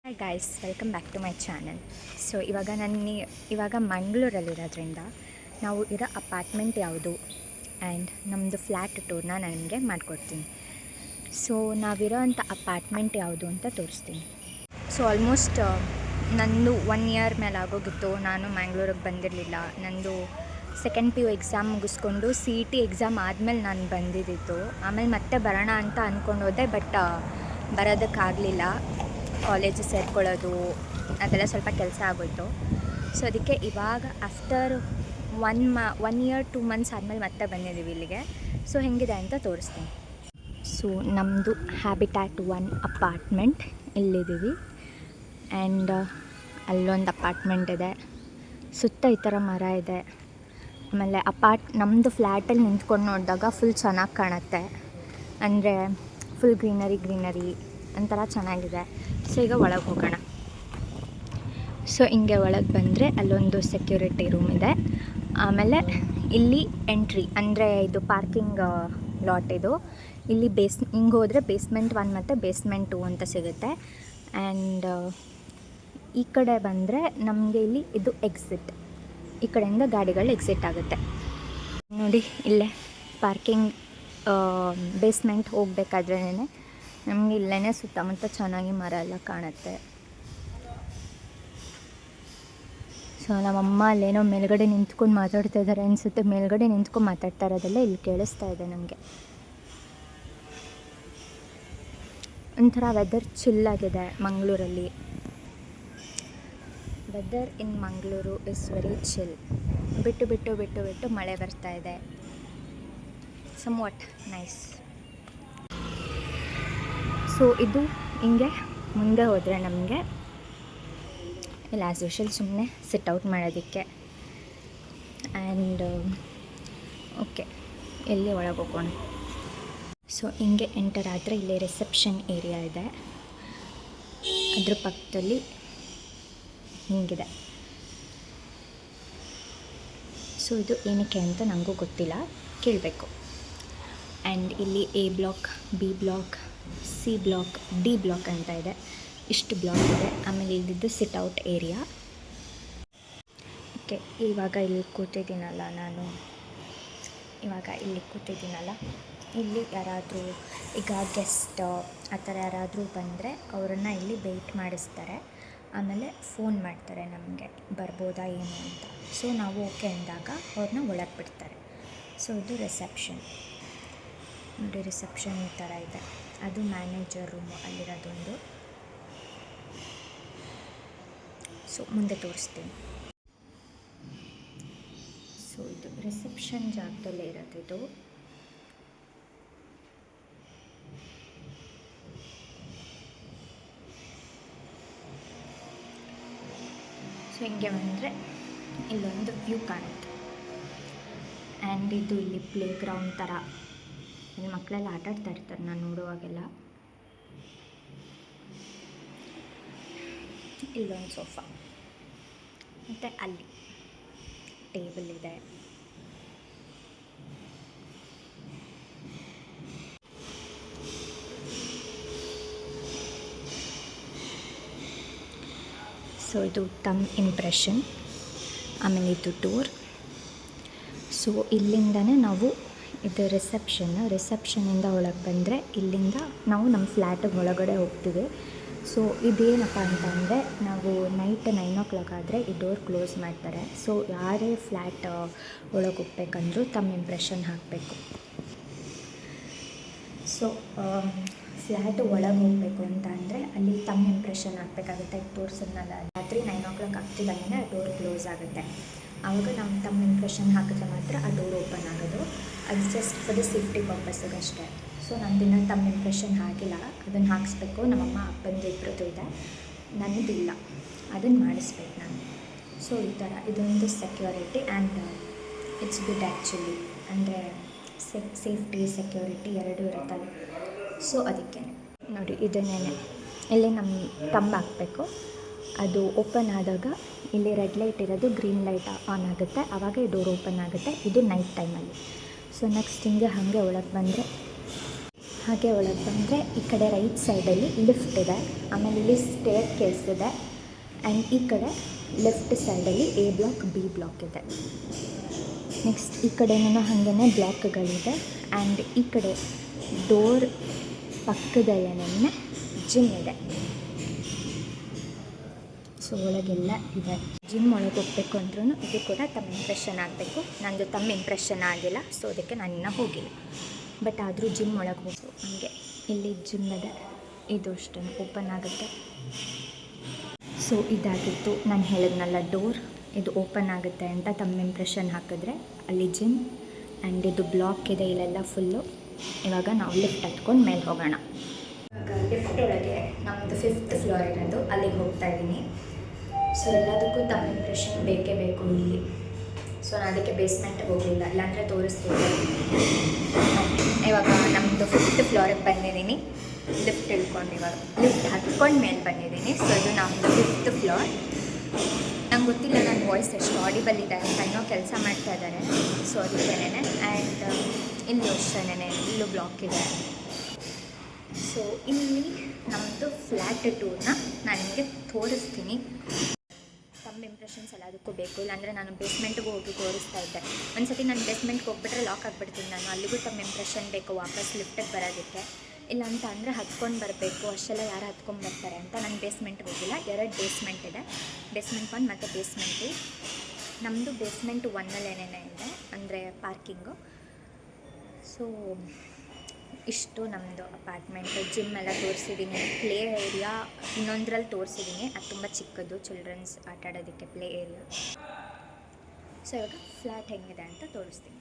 Hi guys, welcome back to my channel. So ಇವಾಗ ಮಂಗಳೂರಲ್ಲಿರೋದ್ರಿಂದ ನಾವು ಇರೋ ಅಪಾರ್ಟ್ಮೆಂಟ್ ಯಾವುದು ಆ್ಯಂಡ್ ನಮ್ಮದು ಫ್ಲ್ಯಾಟ್ ಟೂರ್ನ ನಾನು ನಿಮಗೆ ಮಾಡಿಕೊಡ್ತೀನಿ. ಸೊ ನಾವಿರೋ ಅಂಥ ಅಪಾರ್ಟ್ಮೆಂಟ್ ಯಾವುದು ಅಂತ ತೋರಿಸ್ತೀನಿ. ಸೊ ಆಲ್ಮೋಸ್ಟ್ ನಂದು 1 ಇಯರ್ ಮೇಲೆ ಆಗೋಗಿತ್ತು. ನಾನು ಮ್ಯಾಂಗ್ಳೂರಿಗೆ ಬಂದಿರಲಿಲ್ಲ. ನಂದು ಸೆಕೆಂಡ್ PU ಎಕ್ಸಾಮ್ ಮುಗಿಸ್ಕೊಂಡು CET ಎಕ್ಸಾಮ್ ಆದಮೇಲೆ ನಾನು ಬಂದಿದ್ದಿತ್ತು. ಆಮೇಲೆ ಮತ್ತೆ ಬರೋಣ ಅಂತ ಅಂದ್ಕೊಂಡು ಹೋದೆ, ಬಟ್ ಬರೋದಕ್ಕಾಗಲಿಲ್ಲ. ಕಾಲೇಜ್ ಸೇರ್ಕೊಳ್ಳೋದು ಅದೆಲ್ಲ ಸ್ವಲ್ಪ ಕೆಲಸ ಆಗೋಯಿತು. ಸೊ ಅದಕ್ಕೆ ಇವಾಗ ಆಫ್ಟರ್ 1 ಇಯರ್ 2 ಮಂತ್ಸ್ ಆದಮೇಲೆ ಮತ್ತೆ ಬಂದಿದ್ದೀವಿ ಇಲ್ಲಿಗೆ. ಸೊ ಹೆಂಗಿದೆ ಅಂತ ತೋರಿಸ್ತೀನಿ. ಸೊ ನಮ್ಮದು ಹ್ಯಾಬಿಟ್ಯಾಟ್ 1 ಅಪಾರ್ಟ್ಮೆಂಟ್ ಇಲ್ಲಿದ್ದೀವಿ. ಆ್ಯಂಡ್ ಅಲ್ಲೊಂದು ಅಪಾರ್ಟ್ಮೆಂಟ್ ಇದೆ, ಸುತ್ತ ಈ ಥರ ಮರ ಇದೆ. ಆಮೇಲೆ ನಮ್ಮದು ಫ್ಲ್ಯಾಟಲ್ಲಿ ನಿಂತ್ಕೊಂಡು ನೋಡಿದಾಗ ಫುಲ್ ಚೆನ್ನಾಗಿ ಕಾಣುತ್ತೆ. ಅಂದರೆ ಫುಲ್ ಗ್ರೀನರಿ ಒಂಥರ ಚೆನ್ನಾಗಿದೆ. ಸೊ ಈಗ ಒಳಗೆ ಹೋಗೋಣ. ಸೊ ಹಿಂಗೆ ಒಳಗೆ ಬಂದರೆ ಅಲ್ಲೊಂದು ಸೆಕ್ಯೂರಿಟಿ ರೂಮ್ ಇದೆ. ಆಮೇಲೆ ಇಲ್ಲಿ ಎಂಟ್ರಿ ಅಂದರೆ ಇದು ಪಾರ್ಕಿಂಗ್ ಲಾಟ್. ಇದು ಇಲ್ಲಿ ಹಿಂಗೆ ಹೋದರೆ ಬೇಸ್ಮೆಂಟ್ 1 ಮತ್ತು ಬೇಸ್ಮೆಂಟ್ 2 ಅಂತ ಸಿಗುತ್ತೆ. ಆ್ಯಂಡ್ ಈ ಕಡೆ ಬಂದರೆ ನಮಗೆ ಇಲ್ಲಿ ಇದು ಎಕ್ಸಿಟ್. ಈ ಕಡೆಯಿಂದ ಗಾಡಿಗಳು ಎಕ್ಸಿಟ್ ಆಗುತ್ತೆ. ನೋಡಿ ಇಲ್ಲೇ ಪಾರ್ಕಿಂಗ್ ಬೇಸ್ಮೆಂಟ್ ಹೋಗಬೇಕಾದ್ರೇ ನಮಗೆ ಇಲ್ಲೇ ಸುತ್ತಮುತ್ತ ಚೆನ್ನಾಗಿ ಮರ ಎಲ್ಲ ಕಾಣುತ್ತೆ. ಸೊ ನಮ್ಮಮ್ಮ ಅಲ್ಲೇನೋ ಮೇಲ್ಗಡೆ ನಿಂತ್ಕೊಂಡು ಮಾತಾಡ್ತಾ ಇದ್ದಾರೆ ಅನಿಸುತ್ತೆ. ಮೇಲ್ಗಡೆ ನಿಂತ್ಕೊಂಡು ಮಾತಾಡ್ತಾ ಇರೋದೆಲ್ಲ ಇಲ್ಲಿ ಕೇಳಿಸ್ತಾ ಇದೆ ನಮಗೆ. ಒಂಥರ ವೆದರ್ ಚಿಲ್ಲಾಗಿದೆ ಮಂಗಳೂರಲ್ಲಿ. Weather in Mangaluru is very chill. ಬಿಟ್ಟು ಮಳೆ ಬರ್ತಾ ಇದೆ. Somewhat nice. ಸೊ ಇದು ಹಿಂಗೆ ಮುಂದೆ ಹೋದರೆ ನಮಗೆ ಇಲ್ಲಿ ಆ್ಯಸ್ ಯೂಶುವಲ್ ಸುಮ್ಮನೆ ಸಿಟ್ಔಟ್ ಮಾಡೋದಕ್ಕೆ. ಆ್ಯಂಡ್ ಓಕೆ, ಎಲ್ಲಿ ಒಳಗೆ ಹೋಗೋಣ. ಸೊ ಹಿಂಗೆ ಎಂಟರ್ ಆದರೆ ಇಲ್ಲಿ ರಿಸೆಪ್ಷನ್ ಏರಿಯಾ ಇದೆ. ಅದ್ರ ಪಕ್ಕದಲ್ಲಿ ಹಿಂಗಿದೆ. ಸೊ ಇದು ಏನಕ್ಕೆ ಅಂತ ನನಗೂ ಗೊತ್ತಿಲ್ಲ, ಕೇಳಬೇಕು. ಆ್ಯಂಡ್ ಇಲ್ಲಿ A block, B block, C block, D block ಅಂತ ಇದೆ. ಇಷ್ಟು ಬ್ಲಾಕ್ ಇದೆ. ಆಮೇಲೆ ಇಲ್ಲಿದ್ದು ಸಿಟ್ಔಟ್ ಏರಿಯಾ. ಓಕೆ, ಇವಾಗ ಇಲ್ಲಿ ಕೂತಿದ್ದೀನಲ್ಲ ಇಲ್ಲಿ ಯಾರಾದರೂ ಈಗ ಗೆಸ್ಟ್ ಆ ಥರ ಯಾರಾದರೂ ಬಂದರೆ ಅವರನ್ನು ಇಲ್ಲಿ ವೆಯ್ಟ್ ಮಾಡಿಸ್ತಾರೆ. ಆಮೇಲೆ ಫೋನ್ ಮಾಡ್ತಾರೆ ನಮಗೆ ಬರ್ಬೋದಾ ಏನು ಅಂತ. ಸೊ ನಾವು ಓಕೆ ಅಂದಾಗ ಅವ್ರನ್ನ ಒಳಗೆ ಬಿಡ್ತಾರೆ. ಸೊ ಇದು ರಿಸೆಪ್ಷನ್. ನೋಡಿ, ರಿಸೆಪ್ಷನ್ ಈ ಥರ ಇದೆ. ಅದು ಮ್ಯಾನೇಜರ್ ರೂಮು ಅಲ್ಲಿರೋದೊಂದು. ಸೊ ಮುಂದೆ ತೋರಿಸ್ತೀನಿ. ಸೊ ಇದು ರಿಸೆಪ್ಷನ್ ಜಾಗದಲ್ಲೇ ಇರೋದಿದು. ಸೊ ಹಿಂಗೆ ಬಂದರೆ ಇಲ್ಲೊಂದು ವ್ಯೂ ಕಾಣುತ್ತೆ. ಆ್ಯಂಡ್ ಇದು ಇಲ್ಲಿ ಪ್ಲೇ ಗ್ರೌಂಡ್ ಥರ, ಇಲ್ಲಿ ಮಕ್ಕಳೆಲ್ಲ ಆಟಾಡ್ತಾ ಇರ್ತಾರೆ ನಾನು ನೋಡುವಾಗೆಲ್ಲ. ಇಲ್ಲೊಂದು ಸೋಫಾ ಮತ್ತು ಅಲ್ಲಿ ಟೇಬಲ್ ಇದೆ. ಸೊ ಇದು ತಮ್ಮ ಇಂಪ್ರೆಷನ್. ಆಮೇಲೆ ಇದು ಟೂರ್. ಸೊ ಇಲ್ಲಿಂದನೇ ನಾವು ಇದು ರಿಸೆಪ್ಷನಿಂದ ಒಳಗೆ ಬಂದರೆ ಇಲ್ಲಿಂದ ನಾವು ನಮ್ಮ ಫ್ಲ್ಯಾಟಿಗೆ ಒಳಗಡೆ ಹೋಗ್ತೀವಿ. ಸೊ ಇದೇನಪ್ಪ ಅಂತಂದರೆ ನಾವು ನೈಟ್ 9 o'clock ಆದರೆ ಈ ಡೋರ್ ಕ್ಲೋಸ್ ಮಾಡ್ತಾರೆ. ಸೊ ಯಾರೇ ಫ್ಲ್ಯಾಟ್ ಒಳಗೆ ಹೋಗ್ಬೇಕಂದ್ರೂ ತಮ್ಮ ಇಂಪ್ರೆಷನ್ ಹಾಕಬೇಕು. ಸೊ ಫ್ಲ್ಯಾಟ್ ಒಳಗೆ ಹೋಗಬೇಕು ಅಂತ ಅಂದರೆ ಅಲ್ಲಿ ತಮ್ಮ ಇಂಪ್ರೆಷನ್ ಹಾಕಬೇಕಾಗುತ್ತೆ. ತೋರಿಸಿದ್ನಲ್ಲ, ರಾತ್ರಿ 9 o'clock ಆಗ್ತಿದ್ದಂಗೆ ಡೋರ್ ಕ್ಲೋಸ್ ಆಗುತ್ತೆ. ಆವಾಗ ನಾವು ತಮ್ಮ ಇಂಪ್ರೆಷನ್ ಹಾಕಿದ್ರೆ ಮಾತ್ರ ಆ ಡೋರ್ ಓಪನ್ ಆಗೋದು. ಅದು ಜಸ್ಟ್ ಫಾರ್ ದ ಸೇಫ್ಟಿ ಪರ್ಪಸ್ಸಿಗೆ ಅಷ್ಟೇ. ಸೊ ನಂದಿನ ತಮ್ಮ ಇಂಪ್ರೆಷನ್ ಹಾಕಿಲ್ಲ, ಅದನ್ನು ಹಾಕಿಸ್ಬೇಕು. ನಮ್ಮಮ್ಮ ಅಪ್ಪಂದು ಇಬ್ಬರದ್ದು ಇದೆ, ನನ್ನದಿಲ್ಲ, ಅದನ್ನು ಮಾಡಿಸ್ಬೇಕು ನಾನು. ಸೊ ಈ ಥರ ಇದೊಂದು security. And it's good actually. ಅಂದರೆ ಸೇಫ್ಟಿ ಸೆಕ್ಯೂರಿಟಿ ಎರಡೂ ಇರುತ್ತಲ್ಲ. ಸೊ ಅದಕ್ಕೆ ನೋಡಿ, ಇದನ್ನೇ ಇಲ್ಲಿ ನಮ್ಮ ತಂಬ ಹಾಕಬೇಕು. ಅದು ಓಪನ್ ಆದಾಗ ಇಲ್ಲಿ ರೆಡ್ ಲೈಟ್ ಇರೋದು ಗ್ರೀನ್ ಲೈಟ್ ಆನ್ ಆಗುತ್ತೆ. ಆವಾಗ ಈ ಡೋರ್ ಓಪನ್ ಆಗುತ್ತೆ. ಇದು ನೈಟ್ ಟೈಮಲ್ಲಿ. ಸೊ ನೆಕ್ಸ್ಟ್ ಹಾಗೆ ಒಳಗೆ ಬಂದರೆ ಹಾಗೆ ಒಳಗೆ ಬಂದರೆ ಈ ಕಡೆ ರೈಟ್ ಸೈಡಲ್ಲಿ ಲಿಫ್ಟ್ ಇದೆ, ಆಮೇಲೆ ಇಲ್ಲಿ ಸ್ಟೇರ್ ಕೇಸ್ ಇದೆ, ಆ್ಯಂಡ್ ಈ ಕಡೆ ಲೆಫ್ಟ್ ಸೈಡಲ್ಲಿ ಎ ಬ್ಲಾಕ್ ಬಿ ಬ್ಲಾಕ್ ಇದೆ. ನೆಕ್ಸ್ಟ್ ಈ ಕಡೆನೂ ಹಾಗೇ ಬ್ಲಾಕ್ಗಳಿದೆ, ಆ್ಯಂಡ್ ಈ ಕಡೆ ಡೋರ್ ಪಕ್ಕದಲ್ಲೇ ಜಿಮ್ ಇದೆ. ಸೊ ಒಳಗೆಲ್ಲ ಇದೆ. ಜಿಮ್ ಒಳಗೆ ಹೋಗಬೇಕು ಅಂದ್ರೂ ಇದು ಕೂಡ ತಮ್ಮ ಇಂಪ್ರೆಷನ್ ಆಗಬೇಕು. ನಂದು ತಮ್ಮ ಇಂಪ್ರೆಷನ್ ಆಗಿಲ್ಲ, ಸೊ ಅದಕ್ಕೆ ನಾನು ಇನ್ನೂ ಹೋಗಿಲ್ಲ. ಬಟ್ ಆದರೂ ಜಿಮ್ ಒಳಗೆ ಹೋಗು. ಹಂಗೆ ಇಲ್ಲಿ ಜಿಮ್ ಇದೆ, ಇದು ಅಷ್ಟೇ ಓಪನ್ ಆಗುತ್ತೆ. ಸೊ ಇದಾಗಿತ್ತು ನಾನು ಹೇಳಿದ್ನಲ್ಲ ಡೋರ್, ಇದು ಓಪನ್ ಆಗುತ್ತೆ ಅಂತ. ತಮ್ಮ ಇಂಪ್ರೆಷನ್ ಹಾಕಿದ್ರೆ ಅಲ್ಲಿ ಜಿಮ್, ಆ್ಯಂಡ್ ಇದು ಬ್ಲಾಕ್ ಇದೆ ಇಲ್ಲೆಲ್ಲ ಫುಲ್ಲು. ಇವಾಗ ನಾವು ಲಿಫ್ಟ್ ಹತ್ಕೊಂಡು ಮೇಲೆ ಹೋಗೋಣ. ಇವಾಗ ಲಿಫ್ಟ್ ಒಳಗೆ ನಮ್ಮದು 5th ಫ್ಲೋರ್ ಇರೋದು, ಅಲ್ಲಿಗೆ ಹೋಗ್ತಾ ಇದ್ದೀನಿ. ಸೊ ಎಲ್ಲದಕ್ಕೂ ತಮ್ಮ ಇಂಪ್ರೆಷನ್ ಬೇಕೇ ಬೇಕು ಇಲ್ಲಿ. ಸೊ ನಾನು ಅದಕ್ಕೆ ಬೇಸ್ಮೆಂಟ್ಗೆ ಹೋಗಲಿಲ್ಲ, ಇಲ್ಲಾಂದರೆ ತೋರಿಸ್ತಿದ್ದೆ. ಇವಾಗ ನಮ್ಮದು 5th ಫ್ಲೋರಿಗೆ ಬಂದಿದ್ದೀನಿ. ಲಿಫ್ಟ್ ಇಳ್ಕೊಂಡು ಇವಾಗ ಲಿಫ್ಟ್ ಹತ್ಕೊಂಡು ಮೇಲೆ ಬಂದಿದ್ದೀನಿ. ಸೊ ಇದು ನಮ್ಮದು 5th ಫ್ಲೋರ್. ನಂಗೆ ಗೊತ್ತಿಲ್ಲ ನನ್ನ ವಾಯ್ಸ್ ಎಷ್ಟು ಆಡಿಬಲ್ ಇದೆ ಅಂತ, ಇನ್ನೂ ಕೆಲಸ ಮಾಡ್ತಾ ಇದ್ದಾರೆ. ಸೊ ಅದಕ್ಕೇನೆ. ಆ್ಯಂಡ್ ಇಲ್ಲಿ ಅಷ್ಟೇನೆ, ಇಲ್ಲೂ ಬ್ಲಾಕ್ ಇದೆ. ಸೊ ಇಲ್ಲಿ ನಮ್ಮದು ಫ್ಲ್ಯಾಟ್ ಟೂರ್ನ ನಾನು ನಿಮಗೆ ತೋರಿಸ್ತೀನಿ. ತಮ್ಮ ಇಂಪ್ರೆಷನ್ಸ್ ಎಲ್ಲದಕ್ಕೂ ಬೇಕು, ಇಲ್ಲಾಂದರೆ ನಾನು ಬೇಸ್ಮೆಂಟ್ಗೆ ಹೋಗಿ ತೋರಿಸ್ತಾ ಇದ್ದೆ. ಒಂದು ಸತಿ ನಾನು ಬೇಸ್ಮೆಂಟ್ಗೆ ಹೋಗ್ಬಿಟ್ರೆ ಲಾಕ್ ಆಗಿಬಿಡ್ತೀನಿ ನಾನು. ಅಲ್ಲಿಗೂ ತಮ್ಮ ಇಂಪ್ರೆಷನ್ ಬೇಕು ವಾಪಸ್ ಲಿಫ್ಟಿಗೆ ಬರೋದಕ್ಕೆ. ಇಲ್ಲ ಅಂತ ಅಂದರೆ ಹತ್ಕೊಂಡು ಬರಬೇಕು, ಅಷ್ಟೆಲ್ಲ ಯಾರು ಹತ್ಕೊಂಡು ಬರ್ತಾರೆ ಅಂತ ನಾನು ಬೇಸ್ಮೆಂಟ್ಗೆ ಹೋಗಿಲ್ಲ. 2 ಬೇಸ್ಮೆಂಟ್ ಇದೆ, ಬೇಸ್ಮೆಂಟ್ 1 ಮತ್ತು ಬೇಸ್ಮೆಂಟ್ 2. ನಮ್ಮದು ಬೇಸ್ಮೆಂಟ್ 1ಅಲ್ಲೇನೇ ಇದೆ, ಅಂದರೆ ಪಾರ್ಕಿಂಗು. ಸೊ ಇಷ್ಟು ನಮ್ಮದು ಅಪಾರ್ಟ್ಮೆಂಟು. ಜಿಮ್ ಎಲ್ಲ ತೋರಿಸಿದ್ದೀನಿ, ಪ್ಲೇ ಏರಿಯಾ ಇನ್ನೊಂದರಲ್ಲಿ ತೋರಿಸಿದ್ದೀನಿ, ಅದು ತುಂಬ ಚಿಕ್ಕದು, ಚಿಲ್ಡ್ರನ್ಸ್ ಆಟ ಆಡೋದಕ್ಕೆ ಪ್ಲೇ ಏರಿಯಾ. ಸೊ ಇವಾಗ ಫ್ಲ್ಯಾಟ್ ಹೆಂಗಿದೆ ಅಂತ ತೋರಿಸ್ತೀನಿ.